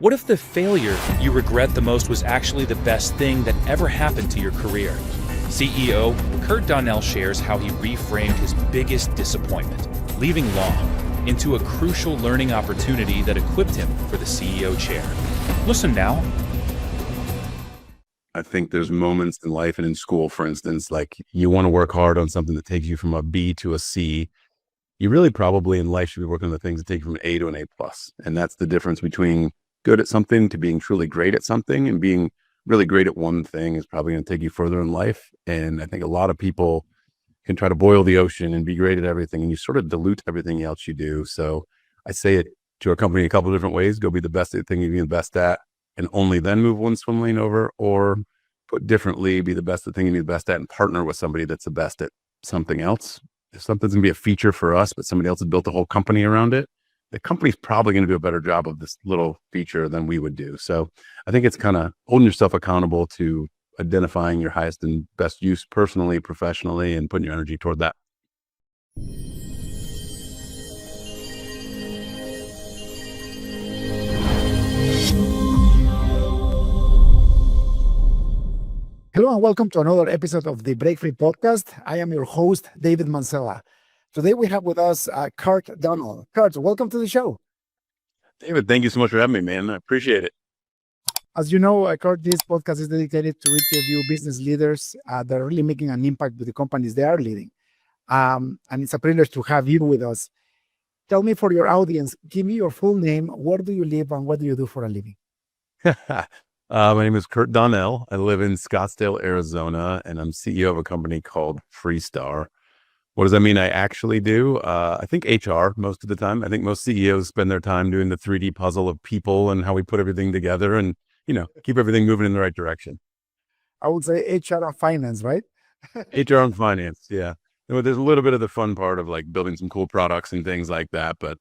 What if the failure you regret the most was actually the best thing that ever happened to your career? CEO Kurt Donnell shares how he reframed his biggest disappointment, leaving law, into a crucial learning opportunity that equipped him for the CEO chair. Listen now. I think there's moments in life and in school, for instance, like you want to work hard on something that takes you from a B to a C. You really probably in life should be working on the things that take you from an A to an A plus. And that's the difference between good at something to being truly great at something, and being really great at one thing is probably going to take you further in life. And I think a lot of people can try to boil the ocean and be great at everything, and you sort of dilute everything else you do. So I say it to our company a couple of different ways: go be the best at the thing you're the best at, and only then move one swim lane over. Or put differently, be the best at the thing you're the best at and partner with somebody that's the best at something else. If something's gonna be a feature for us, but somebody else has built a whole company around it, the company's probably going to do a better job of this little feature than we would do. So I think it's kind of holding yourself accountable to identifying your highest and best use personally, professionally, and putting your energy toward that. Hello and welcome to another episode of the Break Free Podcast. I am your host, David Mansilla. Today we have with us Kurt Donnell. Kurt, welcome to the show. David, thank you so much for having me, man. I appreciate it. As you know, Kurt, this podcast is dedicated to interview business leaders that are really making an impact with the companies they are leading. And it's a privilege to have you with us. Tell me, for your audience, give me your full name. Where do you live and what do you do for a living? My name is Kurt Donnell. I live in Scottsdale, Arizona, and I'm CEO of a company called Freestar. What does that mean I actually do? I think HR most of the time. I think most CEOs spend their time doing the 3D puzzle of people and how we put everything together and, keep everything moving in the right direction. I would say HR and finance, right? HR and finance, yeah. There's a little bit of the fun part of like building some cool products and things like that, but,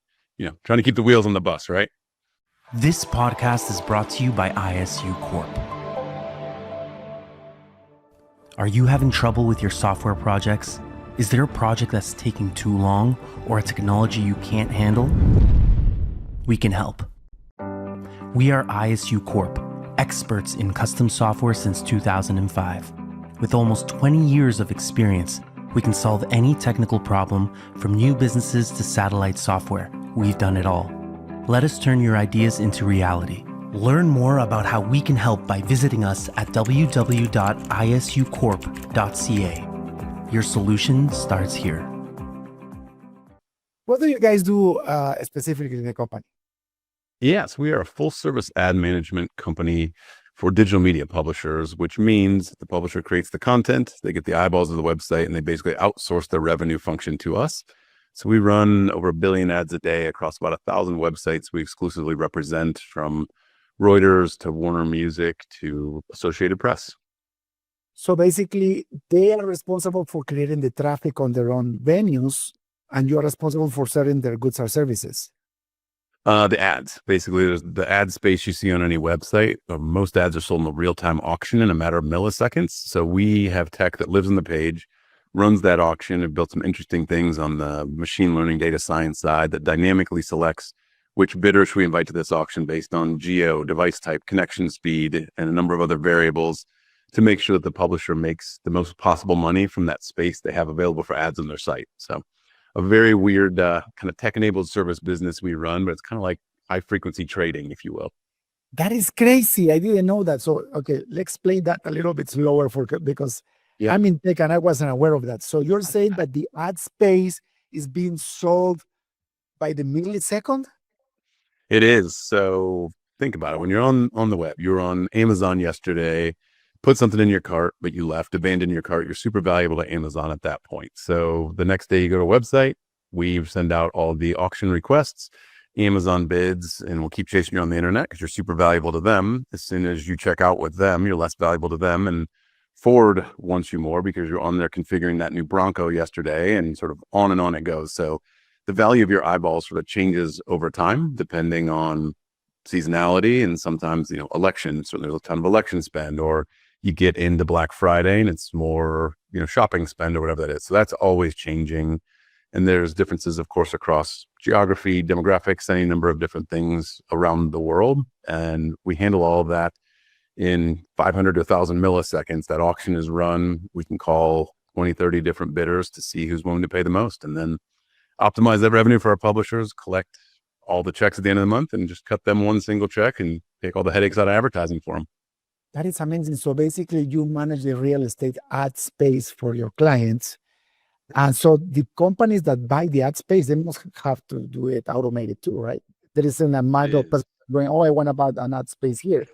trying to keep the wheels on the bus, right? This podcast is brought to you by ISU Corp. Are you having trouble with your software projects? Is there a project that's taking too long or a technology you can't handle? We can help. We are ISU Corp, experts in custom software since 2005. With almost 20 years of experience, we can solve any technical problem from new businesses to satellite software. We've done it all. Let us turn your ideas into reality. Learn more about how we can help by visiting us at www.isucorp.ca. Your solution starts here. What do you guys do specifically in the company? Yes, we are a full service ad management company for digital media publishers, which means the publisher creates the content, they get the eyeballs of the website, and they basically outsource their revenue function to us. So we run over 1 billion ads a day across about 1,000 websites we exclusively represent, from Reuters to Warner Music to Associated Press. So basically, they are responsible for creating the traffic on their own venues, and you are responsible for selling their goods or services. The ads, basically, there's the ad space you see on any website. Most ads are sold in a real-time auction in a matter of milliseconds. So we have tech that lives on the page, runs that auction, and built some interesting things on the machine learning data science side that dynamically selects which bidder should we invite to this auction based on geo, device type, connection speed, and a number of other variables, to make sure that the publisher makes the most possible money from that space they have available for ads on their site. So a very weird kind of tech-enabled service business we run, but it's kind of like high-frequency trading, if you will. That is crazy. I didn't know that. So, okay, let's explain that a little bit slower because I'm in tech and I wasn't aware of that. So you're saying that the ad space is being sold by the millisecond? It is. So think about it. When you're on the web, you were on Amazon yesterday, put something in your cart, but you left, abandoned your cart. You're super valuable to Amazon at that point. So the next day you go to a website, we send out all the auction requests, Amazon bids, and we'll keep chasing you on the internet because you're super valuable to them. As soon as you check out with them, you're less valuable to them. And Ford wants you more because you're on there configuring that new Bronco yesterday, and sort of on it goes. So the value of your eyeballs sort of changes over time, depending on seasonality and sometimes, elections. So there's a ton of election spend, or you get into Black Friday and it's more, shopping spend or whatever that is. So that's always changing. And there's differences, of course, across geography, demographics, any number of different things around the world. And we handle all of that in 500 to 1,000 milliseconds. That auction is run. We can call 20, 30 different bidders to see who's willing to pay the most, and then optimize that revenue for our publishers, collect all the checks at the end of the month, and just cut them one single check and take all the headaches out of advertising for them. That is amazing. So basically, you manage the real estate ad space for your clients. And so the companies that buy the ad space, they must have to do it automated too, right? There isn't a manual person going, oh, I want to buy an ad space here.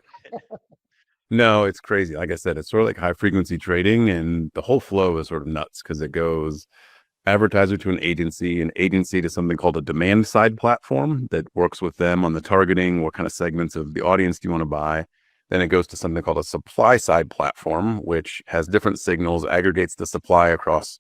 No, it's crazy. Like I said, it's sort of like high frequency trading, and the whole flow is sort of nuts because it goes advertiser to an agency to something called a demand side platform that works with them on the targeting, what kind of segments of the audience do you want to buy. Then it goes to something called a supply side platform, which has different signals, aggregates the supply across,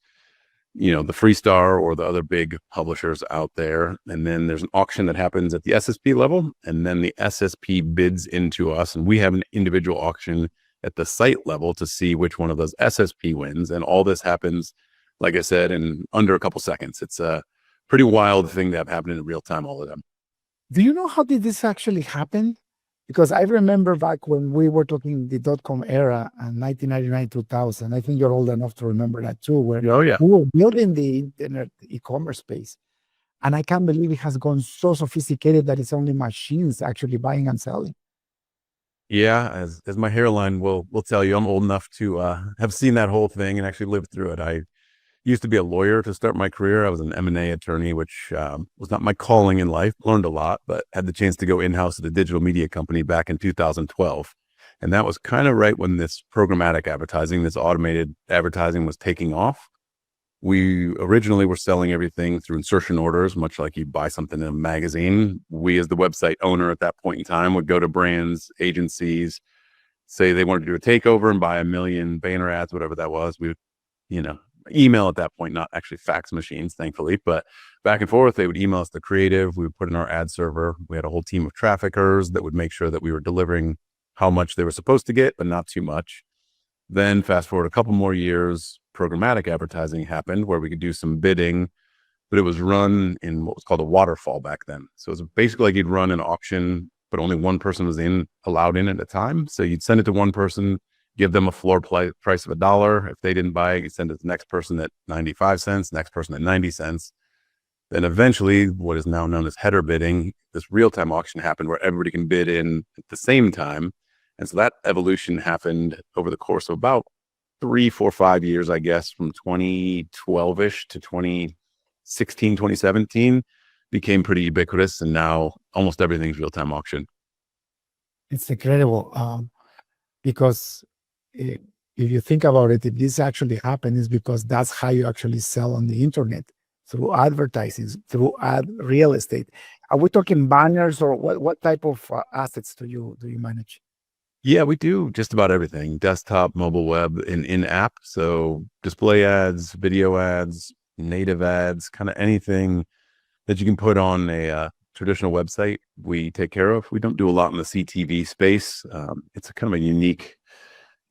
the Freestar or the other big publishers out there. And then there's an auction that happens at the SSP level, and then the SSP bids into us, and we have an individual auction at the site level to see which one of those SSP wins. And all this happens, like I said, in under a couple seconds. It's a pretty wild thing that happened in real time all the time. Do you know how did this actually happen? Because I remember back when we were talking the .com era and 1999, 2000, I think you're old enough to remember that too, where we were building the internet e-commerce space. And I can't believe it has gone so sophisticated that it's only machines actually buying and selling. Yeah, as my hairline will tell you, I'm old enough to have seen that whole thing and actually lived through it. I used to be a lawyer to start my career. I was an M&A attorney, which was not my calling in life. Learned a lot, but had the chance to go in-house at a digital media company back in 2012. And that was kind of right when this programmatic advertising, this automated advertising was taking off. We originally were selling everything through insertion orders, much like you buy something in a magazine. We, as the website owner at that point in time, would go to brands, agencies, say they wanted to do a takeover and buy 1 million banner ads, whatever that was. We would, email at that point, not actually fax machines, thankfully, but back and forth, they would email us the creative. We would put in our ad server. We had a whole team of traffickers that would make sure that we were delivering how much they were supposed to get, but not too much. Then fast forward a couple more years, programmatic advertising happened where we could do some bidding, but it was run in what was called a waterfall back then. So it was basically like you'd run an auction, but only one person was allowed in at a time. So you'd send it to one person, give them a floor price of $1. If they didn't buy it, you send it to the next person at 95 cents, next person at 90 cents. Then eventually, what is now known as header bidding, this real-time auction happened where everybody can bid in at the same time. And so that evolution happened over the course of about 3, 4, 5 years, I guess, from 2012-ish to 2016, 2017, became pretty ubiquitous. And now almost everything's real-time auction. It's incredible because if you think about it, if this actually happened, it's because that's how you actually sell on the internet, through advertising, through ad real estate. Are we talking banners, or what type of assets do you manage? Yeah, we do just about everything: desktop, mobile web, and in-app. So display ads, video ads, native ads, kind of anything that you can put on a traditional website, we take care of. We don't do a lot in the CTV space. It's a kind of a unique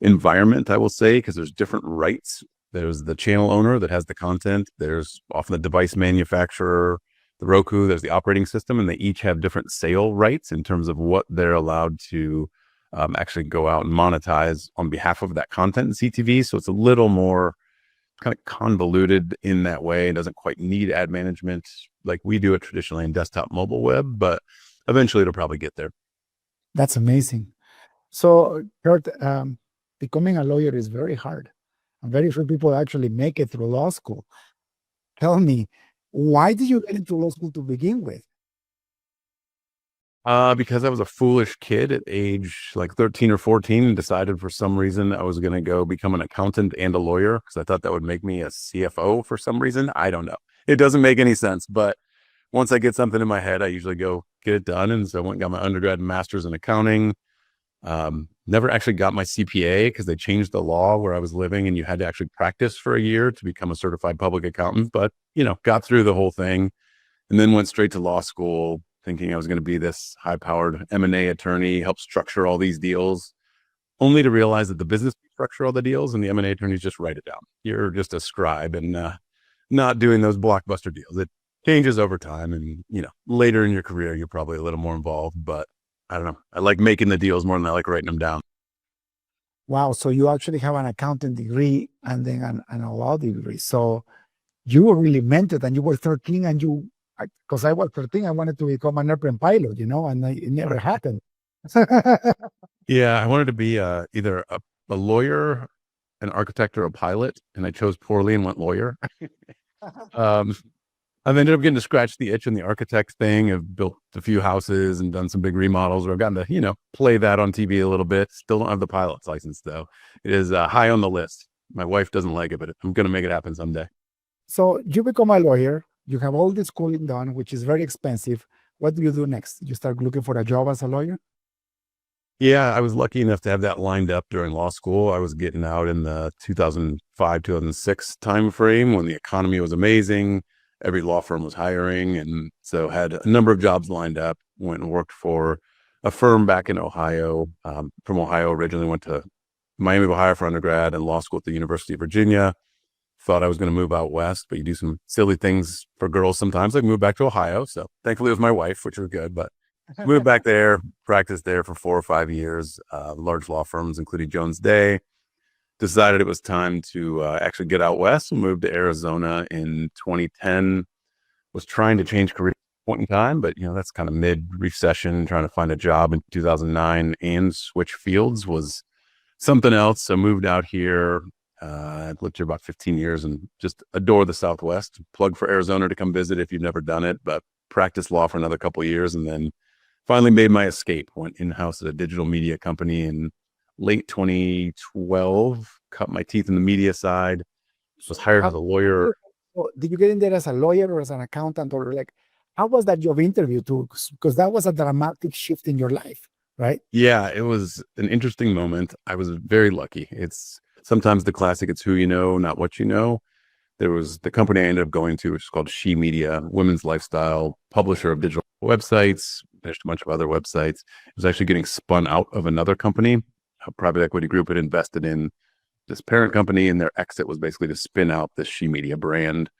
environment, I will say, because there's different rights. There's the channel owner that has the content. There's often the device manufacturer, the Roku, there's the operating system, and they each have different sale rights in terms of what they're allowed to actually go out and monetize on behalf of that content in CTV. So it's a little more kind of convoluted in that way. It doesn't quite need ad management like we do it traditionally in desktop mobile web, but eventually it'll probably get there. That's amazing. So, Kurt, becoming a lawyer is very hard. And very few people actually make it through law school. Tell me, why did you get into law school to begin with? Because I was a foolish kid at age like 13 or 14 and decided for some reason I was going to go become an accountant and a lawyer because I thought that would make me a CFO for some reason. I don't know. It doesn't make any sense. But once I get something in my head, I usually go get it done. And so I went and got my undergrad and master's in accounting. Never actually got my CPA because they changed the law where I was living and you had to actually practice for a year to become a certified public accountant. But, got through the whole thing and then went straight to law school, thinking I was going to be this high-powered M&A attorney, help structure all these deals, only to realize that the business structure all the deals and the M&A attorneys just write it down. You're just a scribe. And not doing those blockbuster deals. It changes over time, and later in your career, you're probably a little more involved. But I don't know. I like making the deals more than I like writing them down. Wow. So you actually have an accounting degree and then an a law degree. So you were really mentored, and you were 13, and because I was 13, I wanted to become an airplane pilot, and it never happened. Yeah, I wanted to be either a lawyer, an architect, or a pilot, and I chose poorly and went lawyer. I've ended up getting to scratch the itch in the architect thing. I've built a few houses and done some big remodels, or I've gotten to, play that on TV a little bit. Still don't have the pilot's license, though. It is high on the list. My wife doesn't like it, but I'm going to make it happen someday. So you become a lawyer. You have all this schooling done, which is very expensive. What do you do next? You start looking for a job as a lawyer? Yeah, I was lucky enough to have that lined up during law school. I was getting out in the 2005, 2006 timeframe when the economy was amazing. Every law firm was hiring. And so had a number of jobs lined up, went and worked for a firm back in Ohio. From Ohio originally, went to Miami of Ohio for undergrad and law school at the University of Virginia. Thought I was going to move out west, but you do some silly things for girls sometimes, like move back to Ohio. So thankfully it was my wife, which was good, but moved back there, practiced there for 4 or 5 years, large law firms, including Jones Day. Decided it was time to actually get out west and moved to Arizona in 2010. Was trying to change career at a point in time, but that's kind of mid-recession, trying to find a job in 2009 and switch fields was something else. So moved out here. I've lived here about 15 years and just adore the Southwest. Plug for Arizona to come visit if you've never done it, but practiced law for another couple of years and then finally made my escape. Went in-house at a digital media company in late 2012, cut my teeth in the media side, was hired as a lawyer. Did you get in there as a lawyer or as an accountant, or how was that job interview too? Because that was a dramatic shift in your life, right? Yeah, it was an interesting moment. I was very lucky. It's sometimes the classic, it's who you know, not what you know. There was the company I ended up going to, which is called She Media, women's lifestyle, publisher of digital websites, finished a bunch of other websites. It was actually getting spun out of another company. A private equity group had invested in this parent company, and their exit was basically to spin out this She Media brand.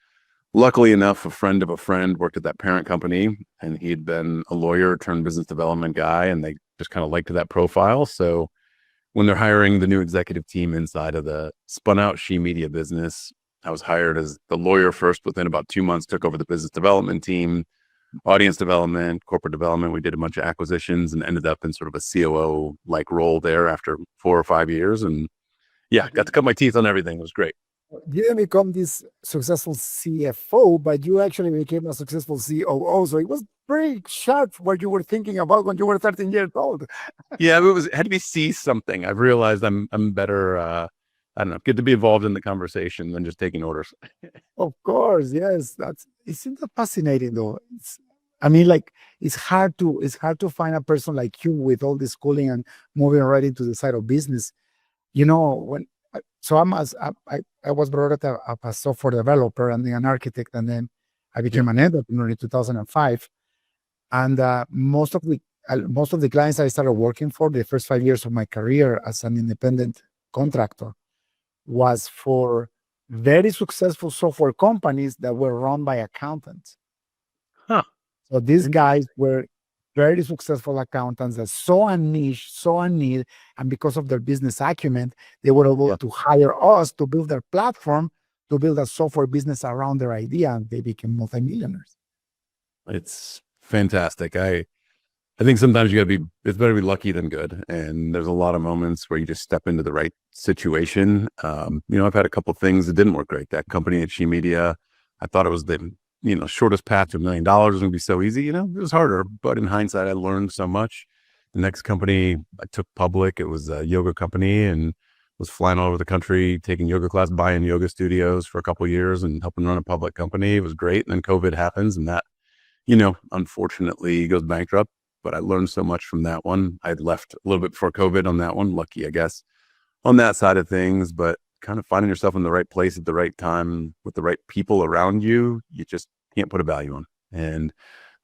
Luckily enough, a friend of a friend worked at that parent company, and he had been a lawyer turned business development guy, and they just kind of liked that profile. So when they're hiring the new executive team inside of the spun out She Media business, I was hired as the lawyer first. Within about 2 months, took over the business development team, audience development, corporate development. We did a bunch of acquisitions and ended up in sort of a COO like role there after 4 or 5 years. And yeah, got to cut my teeth on everything. It was great. You didn't become this successful CFO, but you actually became a successful COO. So it was very sharp what you were thinking about when you were 13 years old. Yeah, it had to be see something. I've realized I'm better. I don't know, get to be involved in the conversation than just taking orders. Of course, yes. Isn't that fascinating though? It's hard to find a person like you with all this schooling and moving right into the side of business. I was brought up as a software developer and then an architect, and then I became an entrepreneur in 2005. And most of the clients I started working for the first 5 years of my career as an independent contractor was for very successful software companies that were run by accountants. Huh. So these guys were very successful accountants that saw a niche, saw a need, and because of their business acumen, they were able to hire us to build their platform, to build a software business around their idea, and they became multimillionaires. It's fantastic. I think sometimes it's better to be lucky than good. And there's a lot of moments where you just step into the right situation. I've had a couple of things that didn't work great. That company at She Media, I thought it was the shortest path to $1 million was going to be so easy. It was harder, but in hindsight, I learned so much. The next company I took public, it was a yoga company, and was flying all over the country, taking yoga class, buying yoga studios for a couple of years and helping run a public company. It was great. And then COVID happens, and that, unfortunately goes bankrupt. But I learned so much from that one. I had left a little bit before COVID on that one. Lucky, I guess, on that side of things. But kind of finding yourself in the right place at the right time with the right people around you, you just can't put a value on. And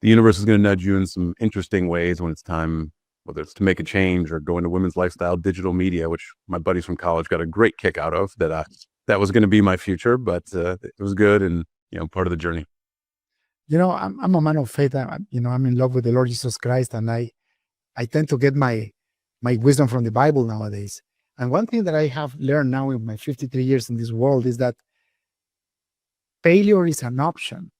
the universe is going to nudge you in some interesting ways when it's time, whether it's to make a change or go into women's lifestyle, digital media, which my buddies from college got a great kick out of, that was going to be my future. But it was good. And part of the journey. I'm a man of faith. I'm in love with the Lord Jesus Christ, and I tend to get my wisdom from the Bible nowadays. And one thing that I have learned now in my 53 years in this world is that failure is an option.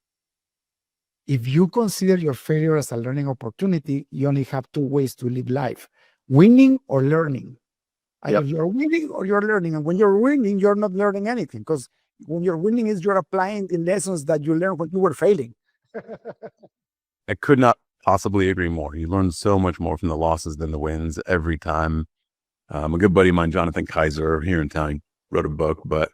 If you consider your failure as a learning opportunity, you only have two ways to live life: winning or learning. Either you're winning or you're learning. And when you're winning, you're not learning anything, because when you're winning is you're applying the lessons that you learned when you were failing. I could not possibly agree more. You learn so much more from the losses than the wins every time. A good buddy of mine, Jonathan Kaiser, here in town, wrote a book, but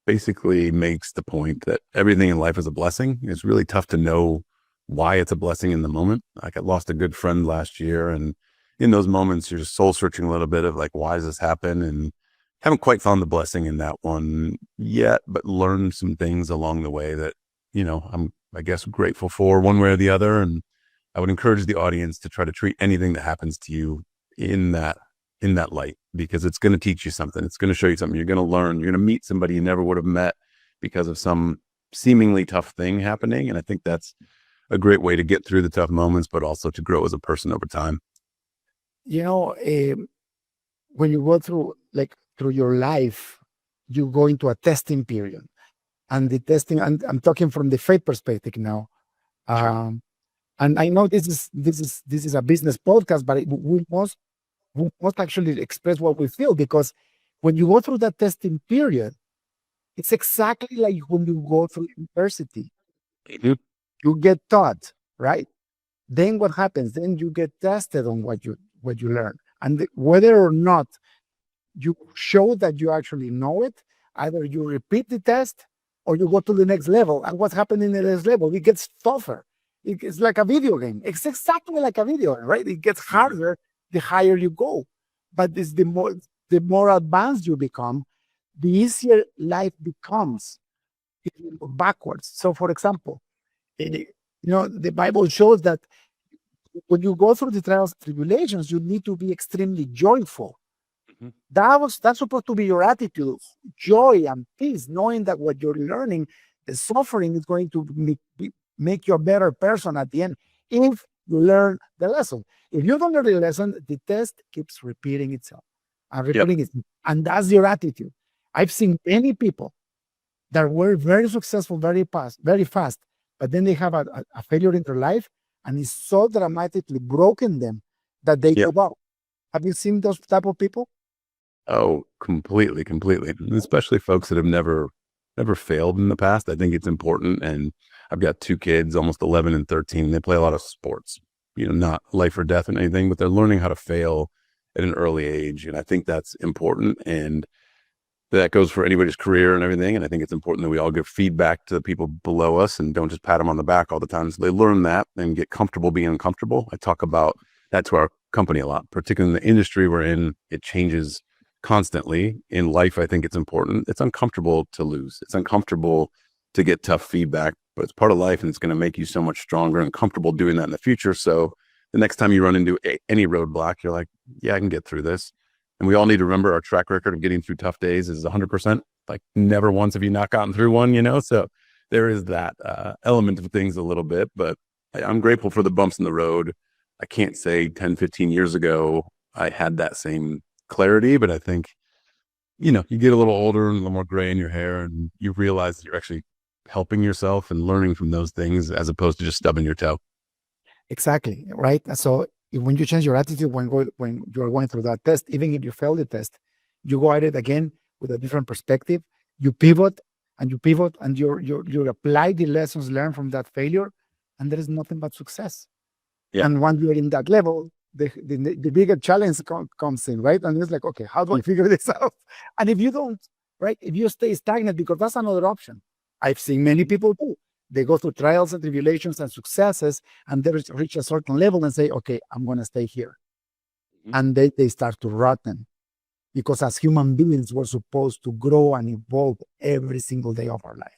basically makes the point that everything in life is a blessing. It's really tough to know why it's a blessing in the moment. Like, I lost a good friend last year, and in those moments, you're just soul searching a little bit of like, why does this happen? And haven't quite found the blessing in that one yet, but learned some things along the way that, I'm, I guess, grateful for one way or the other. And I would encourage the audience to try to treat anything that happens to you in that light, because it's going to teach you something. It's going to show you something. You're going to learn. You're going to meet somebody you never would have met because of some seemingly tough thing happening. And I think that's a great way to get through the tough moments, but also to grow as a person over time. When you go through your life, you go into a testing period, and the testing, and I'm talking from the faith perspective now. And I know this is a business podcast, but we must actually express what we feel, because when you go through that testing period, it's exactly like when you go through university. Mm-hmm. You get taught, right? Then what happens? Then you get tested on what you learn, and whether or not you show that you actually know it, either you repeat the test or you go to the next level. And what's happening in the next level? It gets tougher. It's like a video game. It's exactly like a video game, right? It gets harder the higher you go, but it's the more advanced you become, the easier life becomes if you look backwards. So, for example, the Bible shows that when you go through the trials and tribulations, you need to be extremely joyful. Mm-hmm. That's supposed to be your attitude: joy and peace, knowing that what you're learning, the suffering, is going to make you a better person at the end, if you learn the lesson. If you don't learn the lesson, the test keeps repeating itself and repeating itself. And that's your attitude. I've seen many people that were very successful very fast, but then they have a failure in their life, and it's so dramatically broken them that they give up. Have you seen those type of people? Oh, completely. Especially folks that have never failed in the past. I think it's important. And I've got two kids, almost 11 and 13. They play a lot of sports, not life or death and anything, but they're learning how to fail at an early age. And I think that's important. And that goes for anybody's career and everything. And I think it's important that we all give feedback to the people below us and don't just pat them on the back all the time. So they learn that and get comfortable being uncomfortable. I talk about that to our company a lot, particularly in the industry we're in. It changes constantly. In life, I think it's important. It's uncomfortable to lose. It's uncomfortable to get tough feedback, but it's part of life, and it's going to make you so much stronger and comfortable doing that in the future. So the next time you run into any roadblock, you're like, yeah, I can get through this. And we all need to remember our track record of getting through tough days is 100%. Like, never once have you not gotten through one, so there is that element of things a little bit, but I'm grateful for the bumps in the road. I can't say 10, 15 years ago, I had that same clarity, but I think, you get a little older and a little more gray in your hair, and you realize that you're actually helping yourself and learning from those things as opposed to just stubbing your toe. Exactly, right? So when you change your attitude when you're going through that test, even if you fail the test, you go at it again with a different perspective. You pivot and you apply the lessons learned from that failure, and there is nothing but success. Yeah. And when you're in that level, the bigger challenge comes in, right? And it's like, okay, how do I figure this out? And if you don't, right, if you stay stagnant, because that's another option. I've seen many people do. They go through trials and tribulations and successes, and they reach a certain level and say, okay, I'm going to stay here. Mm-hmm. And they start to rotten, because as human beings, we're supposed to grow and evolve every single day of our life.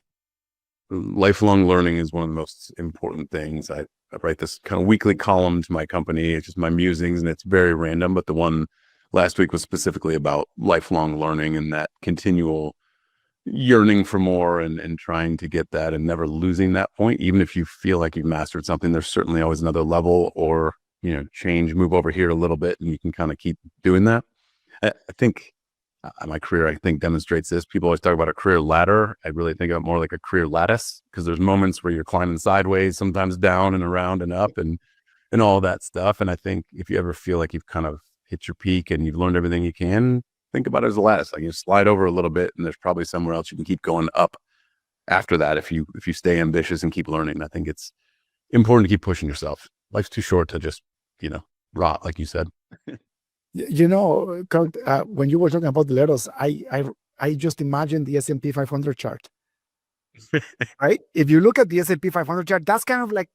Lifelong learning is one of the most important things. I write this kind of weekly column to my company. It's just my musings, and it's very random, but the one last week was specifically about lifelong learning and that continual yearning for more and trying to get that and never losing that point. Even if you feel like you've mastered something, there's certainly always another level or, change, move over here a little bit, and you can kind of keep doing that. I think my career, I think, demonstrates this. People always talk about a career ladder. I really think of it more like a career lattice, because there's moments where you're climbing sideways, sometimes down and around and up and all that stuff. And I think if you ever feel like you've kind of hit your peak and you've learned everything you can, think about it as a lattice. Like, you slide over a little bit and there's probably somewhere else you can keep going up after that if you stay ambitious and keep learning. I think it's important to keep pushing yourself. Life's too short to just, rot, like you said. Kurt, when you were talking about the letters, I just imagined the S&P 500 chart. Right? If you look at the S&P 500 chart, that's kind of like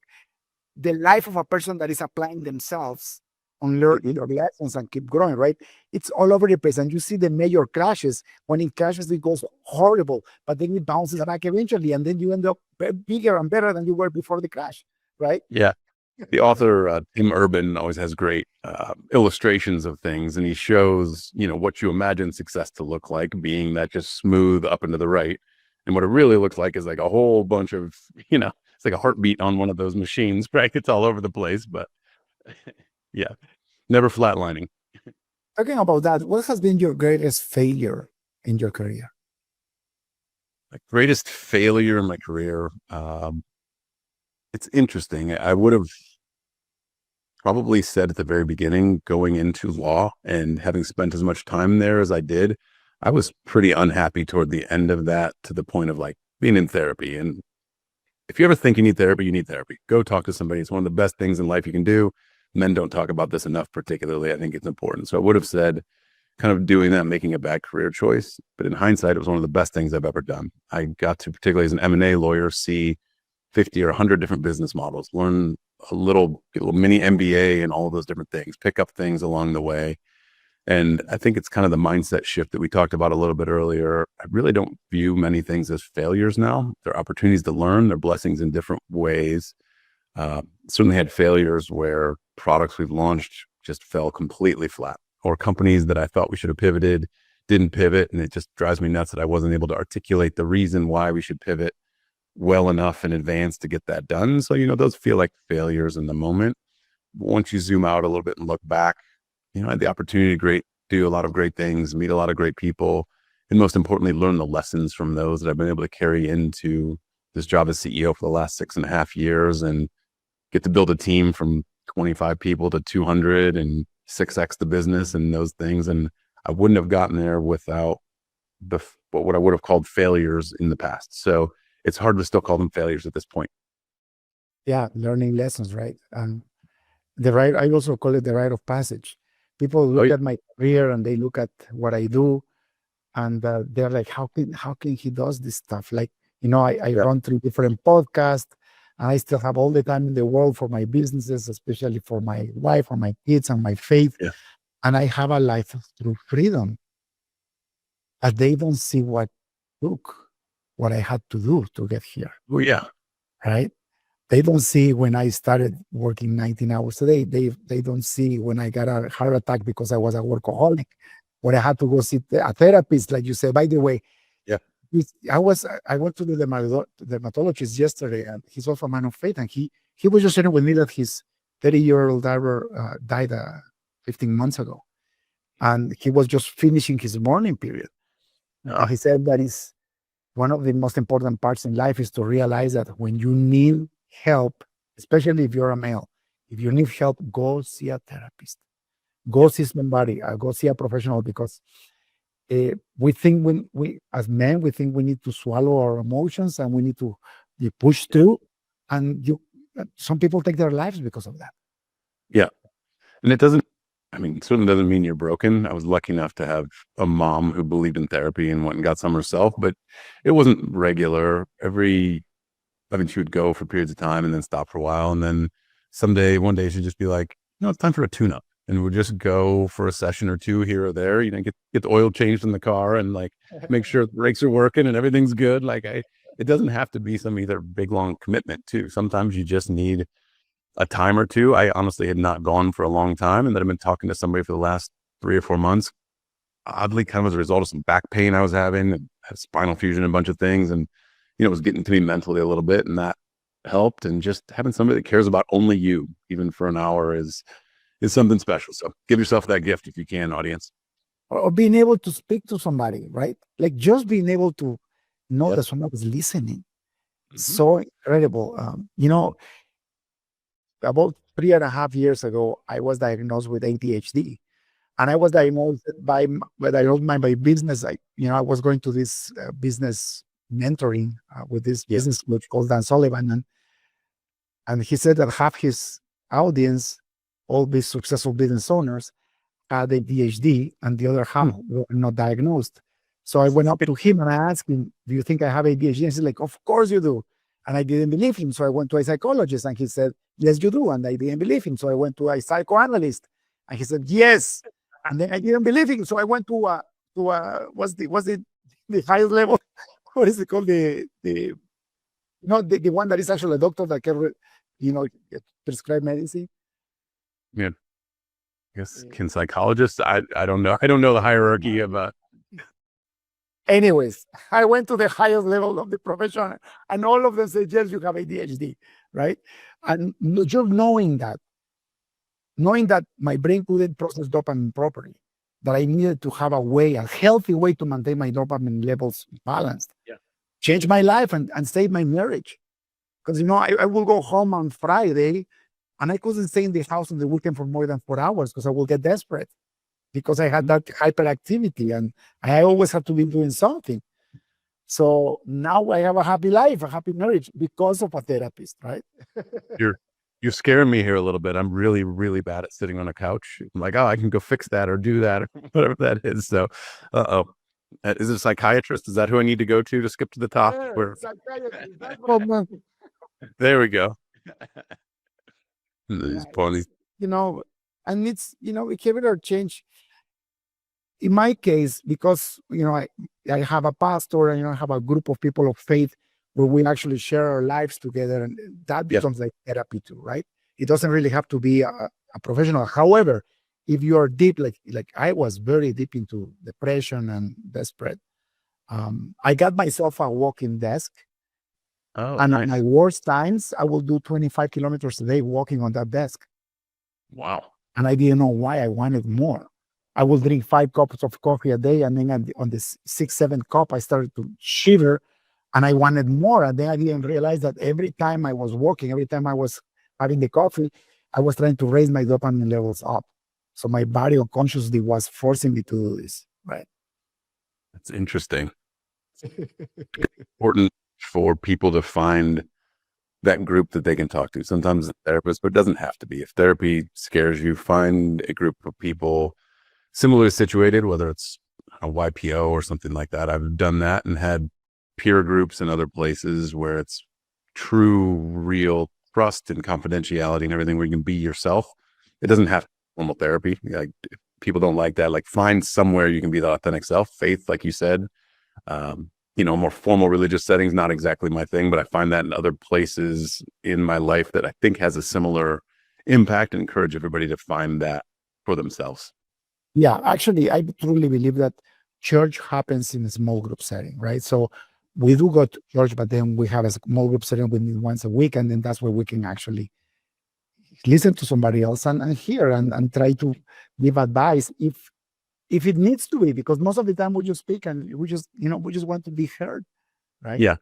the life of a person that is applying themselves on learning their lessons and keep growing, right? It's all over the place. And you see the major crashes. When it crashes, it goes horrible, but then it bounces back eventually. And then you end up bigger and better than you were before the crash, right? Yeah. The author, Tim Urban, always has great illustrations of things. And he shows, what you imagine success to look like, being that just smooth up and to the right. And what it really looks like is like a whole bunch of, it's like a heartbeat on one of those machines, right? It's all over the place, but yeah, never flatlining. Talking about that, what has been your greatest failure in your career? My greatest failure in my career, it's interesting. I would have probably said at the very beginning, going into law and having spent as much time there as I did, I was pretty unhappy toward the end of that, to the point of like being in therapy. And if you ever think you need therapy, you need therapy. Go talk to somebody. It's one of the best things in life you can do. Men don't talk about this enough, particularly. I think it's important. So I would have said kind of doing that, making a bad career choice. But in hindsight, it was one of the best things I've ever done. I got to, particularly as an M&A lawyer, see 50 or 100 different business models, learn a little mini MBA and all of those different things, pick up things along the way. And I think it's kind of the mindset shift that we talked about a little bit earlier. I really don't view many things as failures now. They're opportunities to learn. They're blessings in different ways. Certainly had failures where products we've launched just fell completely flat, or companies that I thought we should have pivoted didn't pivot. And it just drives me nuts that I wasn't able to articulate the reason why we should pivot well enough in advance to get that done. So, those feel like failures in the moment. But once you zoom out a little bit and look back, I had the opportunity to do a lot of great things, meet a lot of great people, and most importantly, learn the lessons from those that I've been able to carry into this job as CEO for the last 6.5 years, and get to build a team from 25 people to 200 and 6x the business and those things. And I wouldn't have gotten there without what I would have called failures in the past. So it's hard to still call them failures at this point. Yeah, learning lessons, right? And I also call it the rite of passage. People look at my career and they look at what I do, and they're like, how can he does this stuff? Like, I run 3 different podcasts, and I still have all the time in the world for my businesses, especially for my wife, for my kids, and my faith. Yeah. And I have a life through freedom. And they don't see what I had to do to get here. Well, yeah. Right? They don't see when I started working 19 hours a day. They don't see when I got a heart attack because I was a workaholic, when I had to go see a therapist, like you said. By the way, yeah, I went to the dermatologist yesterday, and he's also a man of faith, and he was just sharing with me that his 30-year-old daughter died 15 months ago, and he was just finishing his mourning period. He said that is one of the most important parts in life, is to realize that when you need help, especially if you're a male, if you need help, go see a therapist, go see somebody, go see a professional, because we think we as men, we think we need to swallow our emotions and we need to be pushed through, and some people take their lives because of that. Yeah. And it certainly doesn't mean you're broken. I was lucky enough to have a mom who believed in therapy and went and got some herself, but it wasn't regular. She would go for periods of time and then stop for a while. And then one day she'd just be like, it's time for a tune-up. And we'd just go for a session or two here or there, get the oil changed in the car and like make sure the brakes are working and everything's good. It doesn't have to be some either big, long commitment too. Sometimes you just need a time or two. I honestly had not gone for a long time, and then I've been talking to somebody for the last 3 or 4 months, oddly kind of as a result of some back pain I was having. had spinal fusion, and a bunch of things. And, it was getting to me mentally a little bit, and that helped. And just having somebody that cares about only you, even for an hour, is something special. So give yourself that gift if you can, audience. Or being able to speak to somebody, right? Like just being able to know Yep. that someone is listening. Mhm. So incredible. About 3.5 years ago, I was diagnosed with ADHD, and I was diagnosed by my business. I was going to this business mentoring with this Yeah. business coach called Dan Sullivan, and he said that half his audience, all these successful business owners, had ADHD, and the other half were not diagnosed. So I went up to him and I asked him, "Do you think I have ADHD?" And he's like, "Of course you do." And I didn't believe him. So I went to a psychologist and he said, "Yes, you do." And I didn't believe him. So I went to a psychoanalyst and he said, "Yes." And then I didn't believe him. So I went to what's the highest level? What is it called? The one that is actually a doctor that can, prescribe medicine. Yeah. I guess, can psychologists? I don't know. I don't know the hierarchy of Anyways, I went to the highest level of the profession, and all of them said, "Yes, you have ADHD," right? And just knowing that my brain couldn't process dopamine properly, that I needed to have a healthy way to maintain my dopamine levels balanced, changed my life and save my marriage. Because, I will go home on Friday and I couldn't stay in the house on the weekend for more than 4 hours because I will get desperate, because I had that hyperactivity and I always have to be doing something. So now I have a happy life, a happy marriage because of a therapist, right? You're scaring me here a little bit. I'm really, really bad at sitting on a couch. I'm like, oh, I can go fix that or do that or whatever that is. So, is it a psychiatrist? Is that who I need to go to skip to the top? There we go. These ponies. And it's, behavioral change. In my case, because, I have a pastor and, I have a group of people of faith where we actually share our lives together, and that becomes like therapy too, right? It doesn't really have to be a professional. However, if you are deep, like I was very deep into depression and desperate, I got myself a walking desk. Oh, and nice. at my worst times, I will do 25 kilometers a day walking on that desk. Wow. And I didn't know why I wanted more. I will drink 5 cups of coffee a day, and then on the 6th, 7th cup, I started to shiver, and I wanted more. And then I didn't realize that every time I was walking, every time I was having the coffee, I was trying to raise my dopamine levels up. So my body unconsciously was forcing me to do this, right? That's interesting. Important for people to find that group that they can talk to. Sometimes a therapist, but it doesn't have to be. If therapy scares you, find a group of people similarly situated, whether it's a YPO or something like that. I've done that and had peer groups in other places where it's true, real trust and confidentiality and everything, where you can be yourself. It doesn't have formal therapy. Like, people don't like that. Like, find somewhere you can be the authentic self. Faith, like you said, more formal religious settings, not exactly my thing, but I find that in other places in my life that I think has a similar impact, and encourage everybody to find that for themselves. Yeah, actually, I truly believe that church happens in a small group setting, right? So we do go to church, but then we have a small group setting we meet once a week, and then that's where we can actually listen to somebody else and hear and try to give advice if it needs to be, because most of the time we just speak and we just want to be heard, right? Yeah.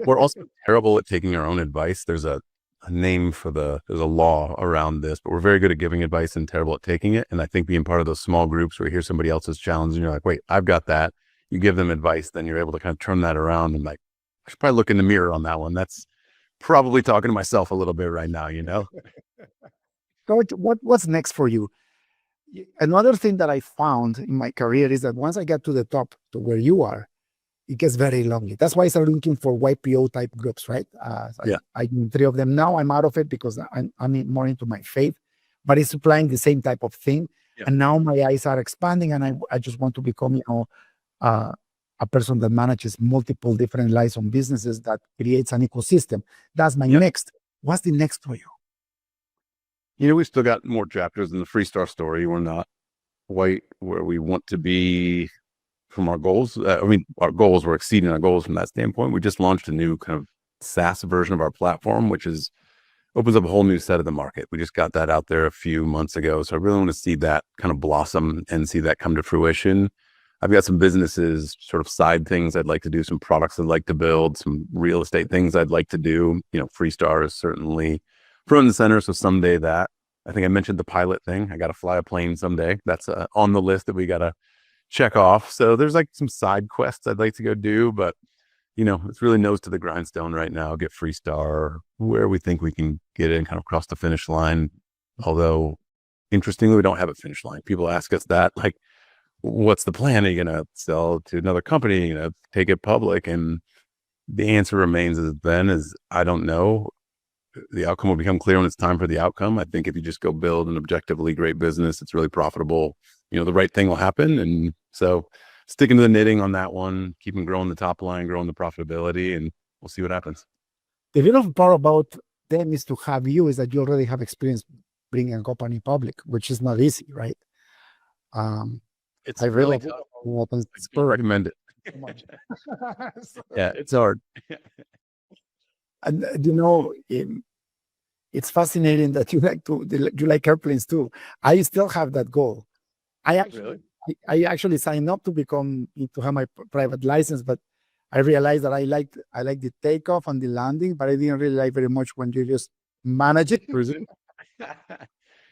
We're also terrible at taking our own advice. There's a name for there's a law around this, but we're very good at giving advice and terrible at taking it. And I think being part of those small groups where you hear somebody else's challenge and you're like, wait, I've got that. You give them advice, then you're able to kind of turn that around and like, I should probably look in the mirror on that one. That's probably talking to myself a little bit right now, Coach, what's next for you? Another thing that I found in my career is that once I get to the top, to where you are, it gets very lonely. That's why I started looking for YPO type groups, right? I'm in 3 of them now. I'm out of it because I'm more into my faith, but it's supplying the same type of thing. Yeah. And now my eyes are expanding, and I just want to become, a person that manages multiple different liaison businesses that creates an ecosystem. That's my next. What's the next for you? We still got more chapters in the Freestar story. We're not quite where we want to be from our goals. Our goals were exceeding our goals from that standpoint. We just launched a new kind of SaaS version of our platform, which opens up a whole new set of the market. We just got that out there a few months ago. So I really want to see that kind of blossom and see that come to fruition. I've got some businesses, sort of side things I'd like to do, some products I'd like to build, some real estate things I'd like to do. Freestar is certainly front and center. So someday I think I mentioned the pilot thing. I got to fly a plane someday. That's on the list that we got to check off. So there's like some side quests I'd like to go do, but it's really nose to the grindstone right now. Get Freestar where we think we can get it and kind of cross the finish line. Although, interestingly, we don't have a finish line. People ask us that, like, what's the plan? Are you going to sell to another company? Are you going to take it public? And the answer remains as then is I don't know. The outcome will become clear when it's time for the outcome. I think if you just go build an objectively great business, it's really profitable. The right thing will happen. And so sticking to the knitting on that one, keeping growing the top line, growing the profitability, and we'll see what happens. The beautiful part about them is to have you is that you already have experience bringing a company public, which is not easy, right? It's I really really tough. I recommend it. Yeah, it's hard. And it's fascinating that you like airplanes too. I still have that goal. I actually signed up to have my private license, but I realized that I like the takeoff and the landing, but I didn't really like very much when you just manage it.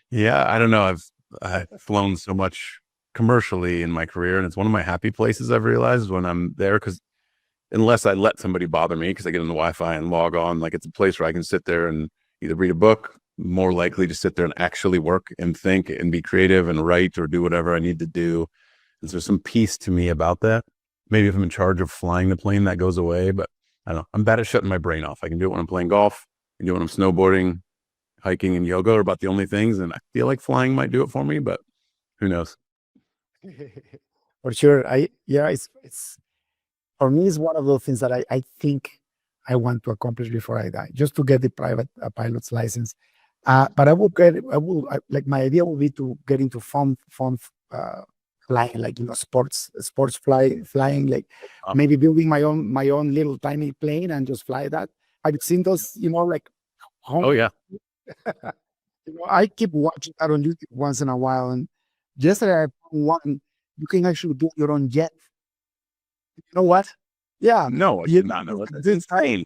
Yeah, I don't know. I've flown so much commercially in my career, and it's one of my happy places I've realized when I'm there, because unless I let somebody bother me, because I get on the Wi-Fi and log on, like it's a place where I can sit there and either read a book, more likely to sit there and actually work and think and be creative and write or do whatever I need to do. And so there's some peace to me about that. Maybe if I'm in charge of flying the plane, that goes away, but I don't know. I'm bad at shutting my brain off. I can do it when I'm playing golf. I can do it when I'm snowboarding. Hiking and yoga are about the only things, and I feel like flying might do it for me, but who knows? For sure. It's for me, it's one of those things that I think I want to accomplish before I die, just to get the private pilot's license. But my idea would be to get into fun flying, like sports flying, like maybe building my own little tiny plane and just fly that. I've seen those, like. Oh yeah. I keep watching that on YouTube once in a while, and yesterday I found one. You can actually build your own jet. You know what? Yeah. No, I did not know that. That's insane.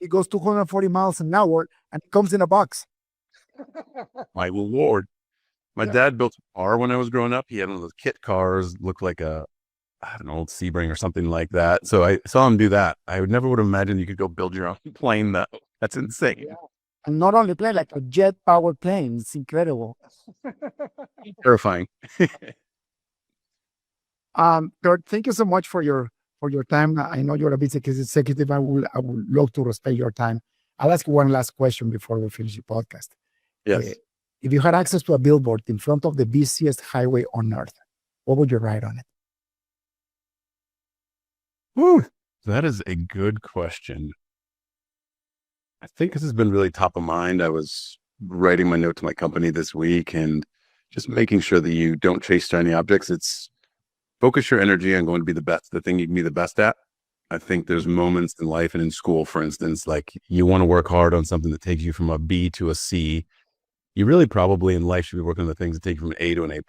It goes 240 miles an hour, and it comes in a box. My Lord. My dad built a car when I was growing up. He had one of those kit cars, looked like an old Sebring or something like that. So I saw him do that. I never would have imagined you could go build your own plane, though. That's insane. Yeah. And not only plane, like a jet-powered plane. It's incredible. Terrifying. Kurt, thank you so much for your time. I know you're a business executive. I would love to respect your time. I'll ask you one last question before we finish the podcast. Yes. If you had access to a billboard in front of the busiest highway on earth, what would you write on it? Whew, that is a good question. I think this has been really top of mind. I was writing my note to my company this week and just making sure that you don't chase shiny objects. It's focus your energy on going to be the thing you can be the best at. I think there's moments in life and in school, for instance, like you want to work hard on something that takes you from a B to a C. You really probably in life should be working on the things that take you from an A to an A+.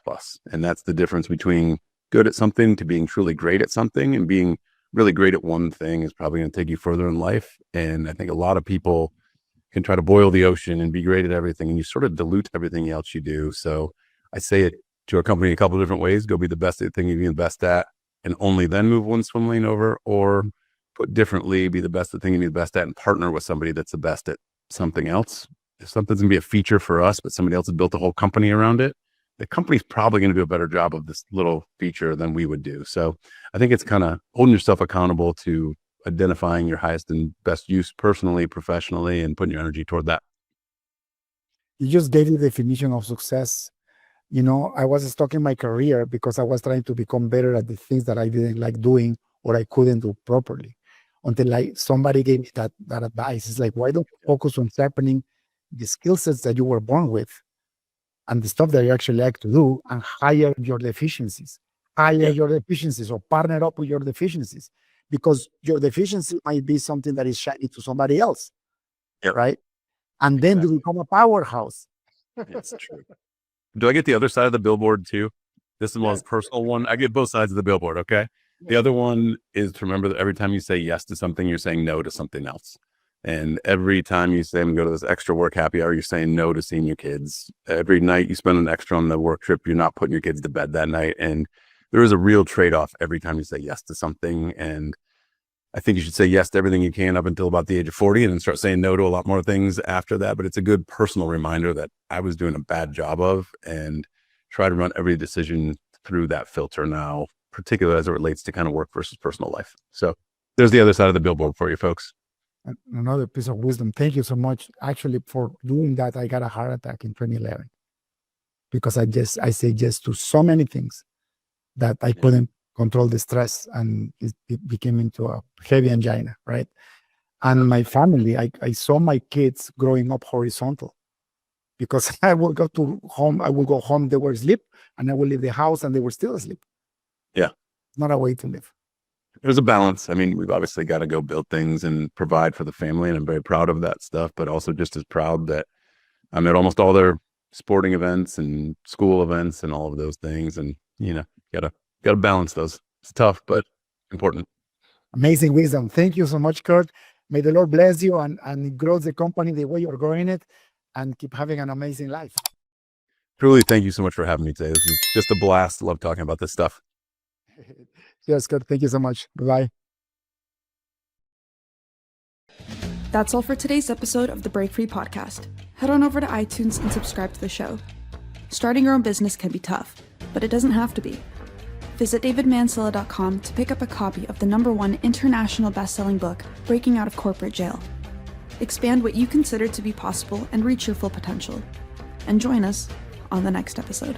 And that's the difference between good at something to being truly great at something, and being really great at one thing is probably going to take you further in life. And I think a lot of people can try to boil the ocean and be great at everything, and you sort of dilute everything else you do. So I say it to our company a couple of different ways. Go be the best at the thing you're the best at, and only then move one swim lane over. Or put differently, be the best at the thing you're the best at and partner with somebody that's the best at something else. If something's going to be a feature for us, but somebody else has built a whole company around it, the company's probably going to do a better job of this little feature than we would do. So I think it's kind of holding yourself accountable to identifying your highest and best use personally, professionally, and putting your energy toward that. You just gave the definition of success. I was stuck in my career because I was trying to become better at the things that I didn't like doing or I couldn't do properly. Until somebody gave me that advice. It's like, why don't you focus on sharpening the skill sets that you were born with and the stuff that you actually like to do, and hire your deficiencies hire your deficiencies or partner up with your deficiencies, because your deficiency might be something that is shiny to somebody else, right? And then you become a powerhouse. It's true. Do I get the other side of the billboard too? This is the most personal one. I get both sides of the billboard, okay? The other one is to remember that every time you say yes to something, you're saying no to something else. And every time you say, I'm going to go to this extra work happy hour, you're saying no to seeing your kids. Every night you spend an extra on the work trip, you're not putting your kids to bed that night. And there is a real trade-off every time you say yes to something. And I think you should say yes to everything you can up until about the age of 40 and then start saying no to a lot more things after that. But it's a good personal reminder that I was doing a bad job of, and try to run every decision through that filter now, particularly as it relates to kind of work versus personal life. So there's the other side of the billboard for you folks. Another piece of wisdom. Thank you so much. Actually, for doing that, I got a heart attack in 2011 because I said yes to so many things that I couldn't control the stress, and it became into a heavy angina, right? And my family, I saw my kids growing up horizontal, because I will go home, they were asleep, and I will leave the house and they were still asleep. Yeah. Not a way to live. There's a balance. I mean, we've obviously got to go build things and provide for the family, and I'm very proud of that stuff, but also just as proud that I'm at almost all their sporting events and school events and all of those things. And, gotta balance those. It's tough, but important. Amazing wisdom. Thank you so much, Kurt. May the Lord bless you and grow the company the way you're growing it, and keep having an amazing life. Truly, thank you so much for having me today. This was just a blast. Love talking about this stuff. Yes, Kurt. Thank you so much. Bye-bye. That's all for today's episode of the Break Free Podcast. Head on over to iTunes and subscribe to the show. Starting your own business can be tough, but it doesn't have to be. Visit davidmansilla.com to pick up a copy of the #1 international best-selling book, Breaking Out of Corporate Jail. Expand what you consider to be possible and reach your full potential. And join us on the next episode.